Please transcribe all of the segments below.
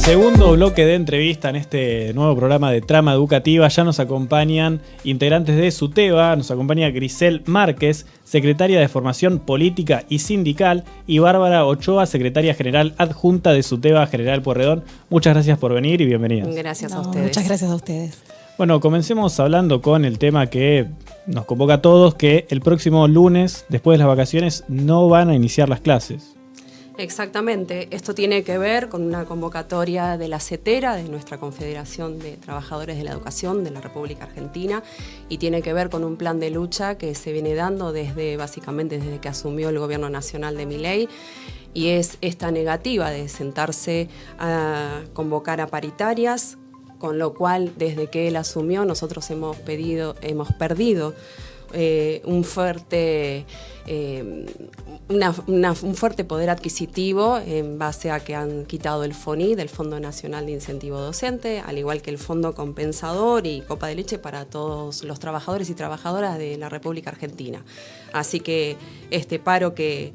Segundo bloque de entrevista en este nuevo programa de Trama Educativa. Ya nos acompañan integrantes de SUTEBA, nos acompaña Grisel Márquez, secretaria de Formación Política y Sindical, y Bárbara Ochoa, secretaria general adjunta de SUTEBA General Pueyrredón. Muchas gracias por venir y bienvenidas. Gracias a ustedes. Muchas gracias a ustedes. Bueno, comencemos hablando con el tema que nos convoca a todos, que el próximo lunes, después de las vacaciones, no van a iniciar las clases. Exactamente, esto tiene que ver con una convocatoria de la CETERA, de nuestra Confederación de Trabajadores de la Educación de la República Argentina, y tiene que ver con un plan de lucha que se viene dando básicamente desde que asumió el gobierno nacional de Milei, y es esta negativa de sentarse a convocar a paritarias, con lo cual desde que él asumió nosotros hemos perdido un fuerte poder adquisitivo en base a que han quitado el FONI, del Fondo Nacional de Incentivo Docente, al igual que el Fondo Compensador y Copa de Leche para todos los trabajadores y trabajadoras de la República Argentina. Así que este paro que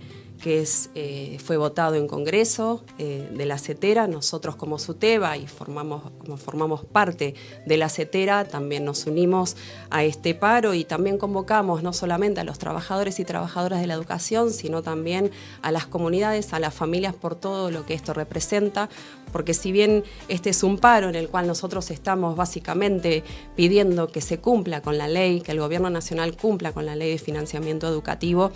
fue votado en Congreso de la CETERA, nosotros como SUTEBA y formamos parte de la CETERA, también nos unimos a este paro y también convocamos no solamente a los trabajadores y trabajadoras de la educación, sino también a las comunidades, a las familias por todo lo que esto representa, porque si bien este es un paro en el cual nosotros estamos básicamente pidiendo que se cumpla con la ley, que el Gobierno Nacional cumpla con la ley de financiamiento educativo,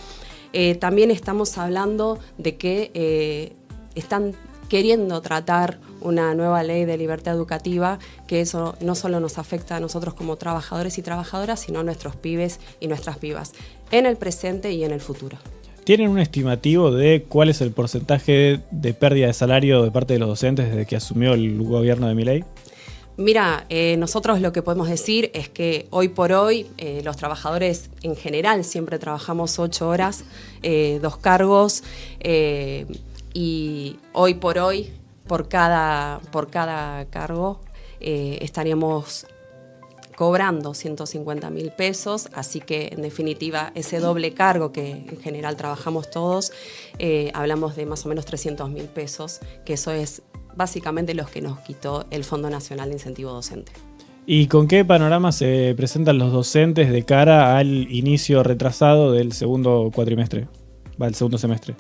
también estamos hablando de que están queriendo tratar una nueva ley de libertad educativa, que eso no solo nos afecta a nosotros como trabajadores y trabajadoras, sino a nuestros pibes y nuestras pibas, en el presente y en el futuro. ¿Tienen un estimativo de cuál es el porcentaje de pérdida de salario de parte de los docentes desde que asumió el gobierno de Milei? Mira, nosotros lo que podemos decir es que hoy por hoy los trabajadores en general siempre trabajamos 8 horas, 2 cargos, y hoy por hoy por cada cargo estaríamos cobrando 150.000 pesos, así que en definitiva ese doble cargo que en general trabajamos todos, hablamos de más o menos 300.000 pesos, que eso es básicamente los que nos quitó el Fondo Nacional de Incentivo Docente. ¿Y con qué panorama se presentan los docentes de cara al inicio retrasado del segundo semestre?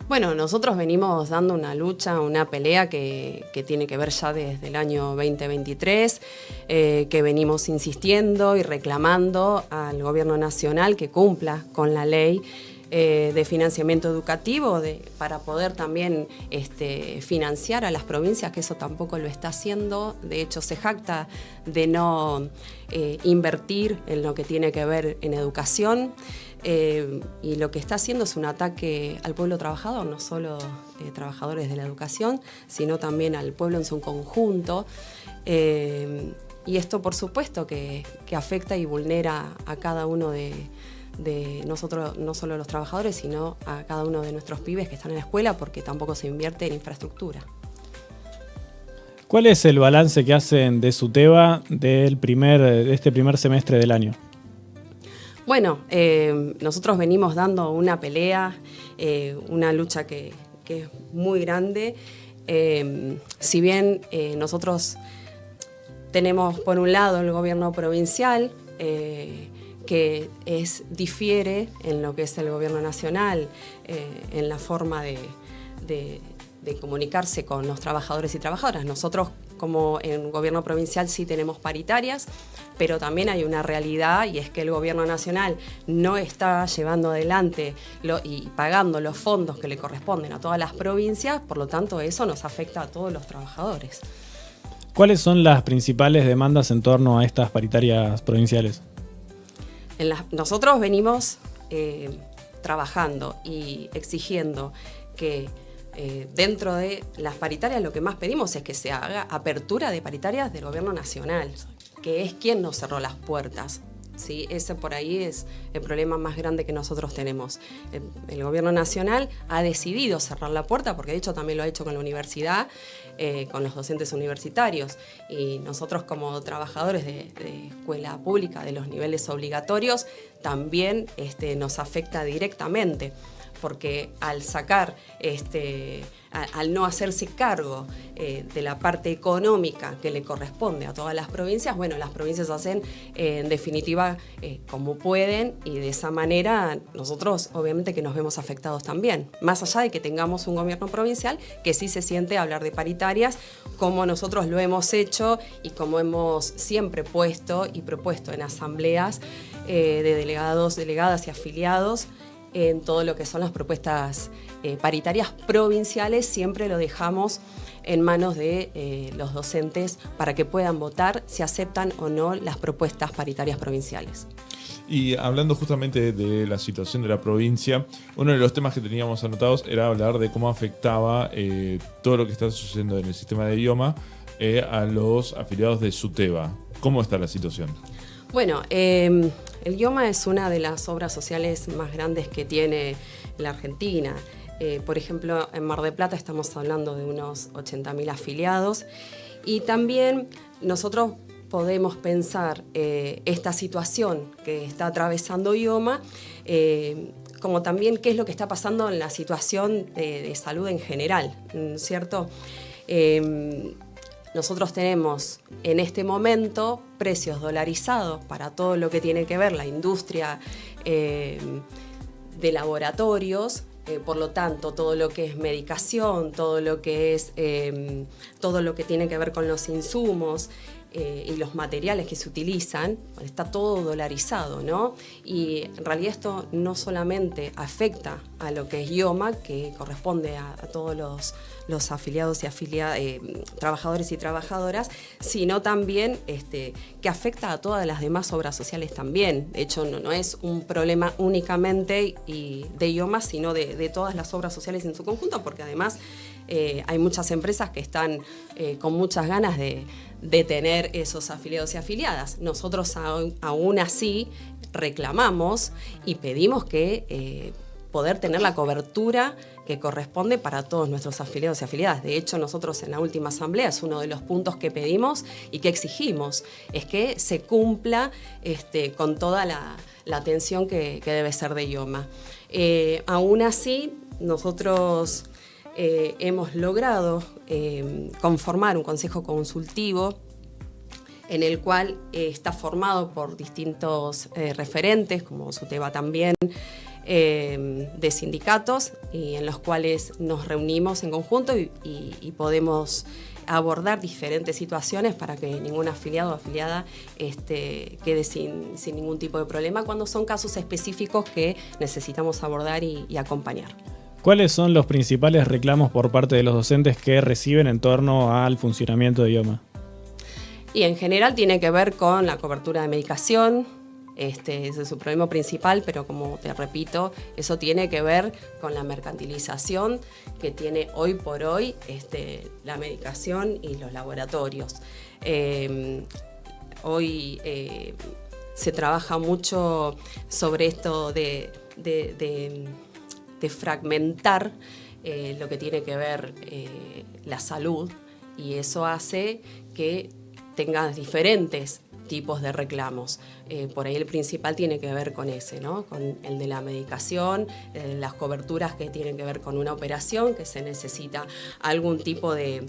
Bueno, nosotros venimos dando una lucha, una pelea que tiene que ver ya desde el año 2023, que venimos insistiendo y reclamando al Gobierno Nacional que cumpla con la ley de financiamiento educativo para poder también financiar a las provincias, que eso tampoco lo está haciendo. De hecho, se jacta de no invertir en lo que tiene que ver en educación, y lo que está haciendo es un ataque al pueblo trabajador, no solo trabajadores de la educación, sino también al pueblo en su conjunto. Y esto, por supuesto, que afecta y vulnera a cada uno de nosotros, no solo los trabajadores, sino a cada uno de nuestros pibes que están en la escuela, porque tampoco se invierte en infraestructura. ¿Cuál es el balance que hacen de SUTEBA de este primer semestre del año? Bueno, nosotros venimos dando una pelea, una lucha que es muy grande. Si bien nosotros tenemos por un lado el gobierno provincial, que difiere en lo que es el gobierno nacional, en la forma de comunicarse con los trabajadores y trabajadoras. Nosotros, como en gobierno provincial, sí tenemos paritarias, pero también hay una realidad, y es que el gobierno nacional no está llevando adelante y pagando los fondos que le corresponden a todas las provincias, por lo tanto eso nos afecta a todos los trabajadores. ¿Cuáles son las principales demandas en torno a estas paritarias provinciales? Nosotros venimos trabajando y exigiendo que dentro de las paritarias lo que más pedimos es que se haga apertura de paritarias del gobierno nacional, que es quien nos cerró las puertas. ¿Sí? Ese por ahí es el problema más grande que nosotros tenemos. El gobierno nacional ha decidido cerrar la puerta, porque de hecho también lo ha hecho con la universidad, con los docentes universitarios, y nosotros como trabajadores de escuela pública de los niveles obligatorios también nos afecta directamente, porque al sacar al no hacerse cargo de la parte económica que le corresponde a todas las provincias, bueno, las provincias hacen en definitiva como pueden, y de esa manera nosotros obviamente que nos vemos afectados también, más allá de que tengamos un gobierno provincial que sí se siente hablar de paritarias, como nosotros lo hemos hecho y como hemos siempre puesto y propuesto en asambleas de delegados, delegadas y afiliados en todo lo que son las propuestas paritarias provinciales. Siempre lo dejamos en manos de los docentes para que puedan votar si aceptan o no las propuestas paritarias provinciales. Y hablando justamente de la situación de la provincia, uno de los temas que teníamos anotados era hablar de cómo afectaba todo lo que está sucediendo en el sistema de idioma a los afiliados de SUTEBA. ¿Cómo está la situación? Bueno, el IOMA es una de las obras sociales más grandes que tiene la Argentina. Por ejemplo, en Mar del Plata estamos hablando de unos 80.000 afiliados, y también nosotros podemos pensar esta situación que está atravesando IOMA como también qué es lo que está pasando en la situación de salud en general, ¿cierto? Nosotros tenemos en este momento precios dolarizados para todo lo que tiene que ver la industria de laboratorios, por lo tanto todo lo que es medicación, todo lo que tiene que ver con los insumos y los materiales que se utilizan, está todo dolarizado, ¿no? Y en realidad esto no solamente afecta a lo que es IOMA, que corresponde a todos los afiliados y trabajadores y trabajadoras, sino también que afecta a todas las demás obras sociales también. De hecho, no es un problema únicamente de IOMA, sino de todas las obras sociales en su conjunto, porque además hay muchas empresas que están con muchas ganas de tener esos afiliados y afiliadas. Nosotros aún así reclamamos y pedimos que poder tener la cobertura que corresponde para todos nuestros afiliados y afiliadas. De hecho, nosotros en la última asamblea es uno de los puntos que pedimos y que exigimos, es que se cumpla con toda la atención que debe ser de IOMA. Aún así, nosotros hemos logrado conformar un consejo consultivo en el cual está formado por distintos referentes, como SUTEBA también, de sindicatos, y en los cuales nos reunimos en conjunto y podemos abordar diferentes situaciones para que ningún afiliado o afiliada quede sin ningún tipo de problema cuando son casos específicos que necesitamos abordar y acompañar. ¿Cuáles son los principales reclamos por parte de los docentes que reciben en torno al funcionamiento de IOMA? Y en general tiene que ver con la cobertura de medicación. Ese es su problema principal, pero como te repito, eso tiene que ver con la mercantilización que tiene hoy por hoy la medicación y los laboratorios. Hoy se trabaja mucho sobre esto de fragmentar lo que tiene que ver la salud, y eso hace que tengas diferentes tipos de reclamos. Por ahí el principal tiene que ver con ese, ¿no? Con el de la medicación, las coberturas que tienen que ver con una operación, que se necesita algún tipo de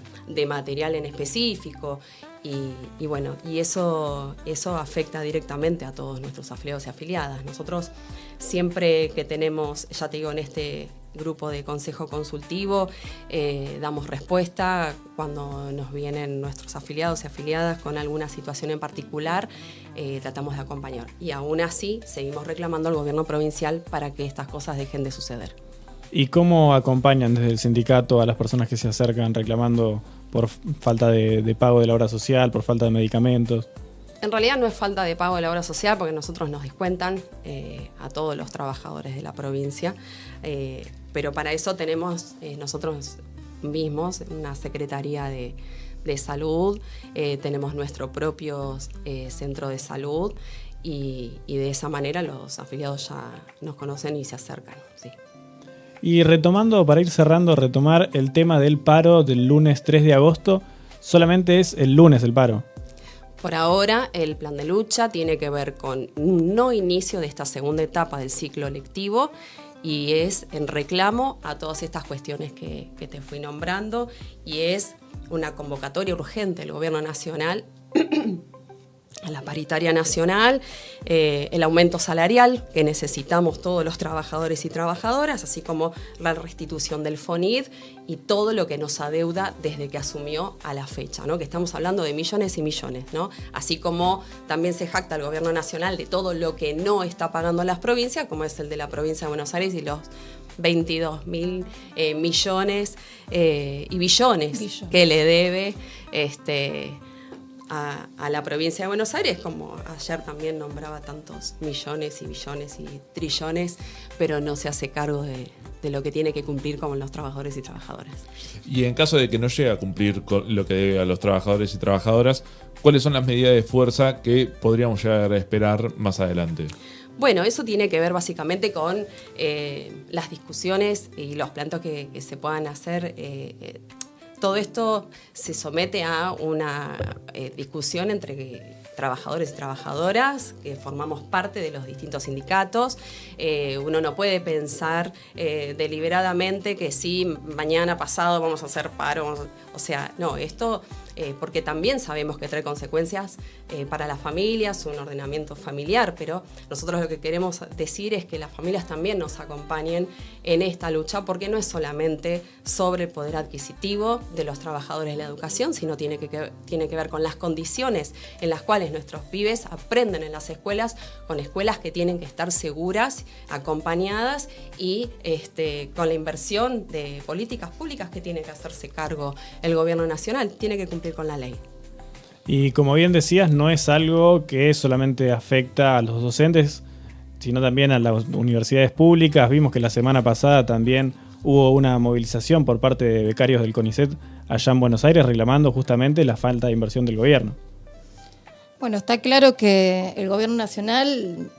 material en específico. Y bueno, y eso afecta directamente a todos nuestros afiliados y afiliadas. Nosotros siempre que tenemos, ya te digo, en este grupo de consejo consultivo, damos respuesta cuando nos vienen nuestros afiliados y afiliadas con alguna situación en particular, tratamos de acompañar. Y aún así seguimos reclamando al gobierno provincial para que estas cosas dejen de suceder. ¿Y cómo acompañan desde el sindicato a las personas que se acercan reclamando por falta de pago de la obra social, por falta de medicamentos? En realidad no es falta de pago de la obra social, porque nosotros nos descuentan a todos los trabajadores de la provincia, pero para eso tenemos nosotros mismos una Secretaría de Salud, tenemos nuestro propio centro de salud, y de esa manera los afiliados ya nos conocen y se acercan, sí. Y retomando, para ir cerrando, retomar el tema del paro del lunes 3 de agosto, solamente es el lunes el paro. Por ahora, el plan de lucha tiene que ver con un no inicio de esta segunda etapa del ciclo lectivo y es en reclamo a todas estas cuestiones que te fui nombrando, y es una convocatoria urgente del Gobierno Nacional a la paritaria nacional, el aumento salarial que necesitamos todos los trabajadores y trabajadoras, así como la restitución del FONID y todo lo que nos adeuda desde que asumió a la fecha, ¿no? Que estamos hablando de millones y millones, ¿no? Así como también se jacta el Gobierno Nacional de todo lo que no está pagando las provincias, como es el de la provincia de Buenos Aires y los 22.000 millones y billones que le debe a la provincia de Buenos Aires, como ayer también nombraba tantos millones y billones y trillones, pero no se hace cargo de lo que tiene que cumplir con los trabajadores y trabajadoras. Y en caso de que no llegue a cumplir con lo que debe a los trabajadores y trabajadoras, ¿cuáles son las medidas de fuerza que podríamos llegar a esperar más adelante? Bueno, eso tiene que ver básicamente con las discusiones y los planteos que se puedan hacer. Todo esto se somete a una discusión entre trabajadores y trabajadoras que formamos parte de los distintos sindicatos. Uno no puede pensar deliberadamente que sí, mañana pasado vamos a hacer paro. O sea, no, esto porque también sabemos que trae consecuencias para las familias, un ordenamiento familiar, pero nosotros lo que queremos decir es que las familias también nos acompañen en esta lucha, porque no es solamente sobre el poder adquisitivo de los trabajadores de la educación, sino tiene que ver con las condiciones en las cuales nuestros pibes aprenden en las escuelas, con escuelas que tienen que estar seguras, acompañadas y con la inversión de políticas públicas que tiene que hacerse cargo el Gobierno Nacional, tiene que cumplir con la ley. Y como bien decías, no es algo que solamente afecta a los docentes, sino también a las universidades públicas. Vimos que la semana pasada también hubo una movilización por parte de becarios del CONICET allá en Buenos Aires reclamando justamente la falta de inversión del gobierno. Bueno, está claro que el Gobierno Nacional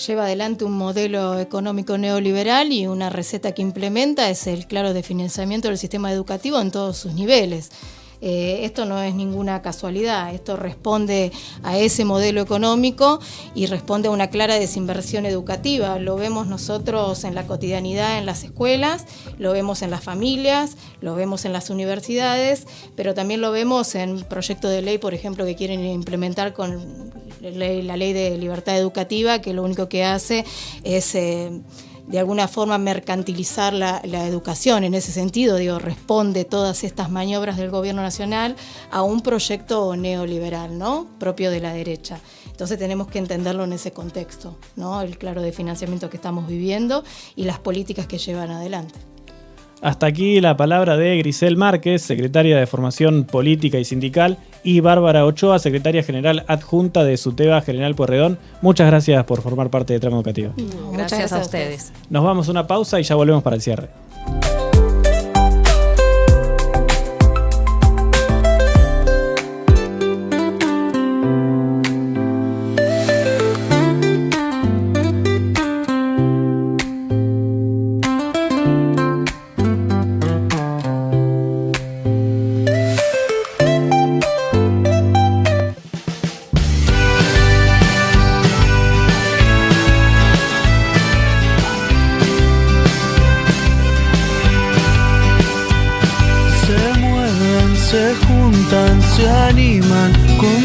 lleva adelante un modelo económico neoliberal y una receta que implementa es el claro de financiamiento del sistema educativo en todos sus niveles. Esto no es ninguna casualidad, esto responde a ese modelo económico y responde a una clara desinversión educativa. Lo vemos nosotros en la cotidianidad en las escuelas, lo vemos en las familias, lo vemos en las universidades, pero también lo vemos en proyectos de ley, por ejemplo, que quieren implementar con la ley de libertad educativa, que lo único que hace es de alguna forma mercantilizar la educación. En ese sentido, responde todas estas maniobras del Gobierno Nacional a un proyecto neoliberal, ¿no? Propio de la derecha. Entonces tenemos que entenderlo en ese contexto, ¿no? El claro de financiamiento que estamos viviendo y las políticas que llevan adelante. Hasta aquí la palabra de Grisel Márquez, secretaria de Formación Política y Sindical, y Bárbara Ochoa, secretaria general adjunta de SUTEBA General Pueyrredón. Muchas gracias por formar parte de Trama Educativa. Gracias a ustedes. Nos vamos a una pausa y ya volvemos para el cierre. Se juntan, se animan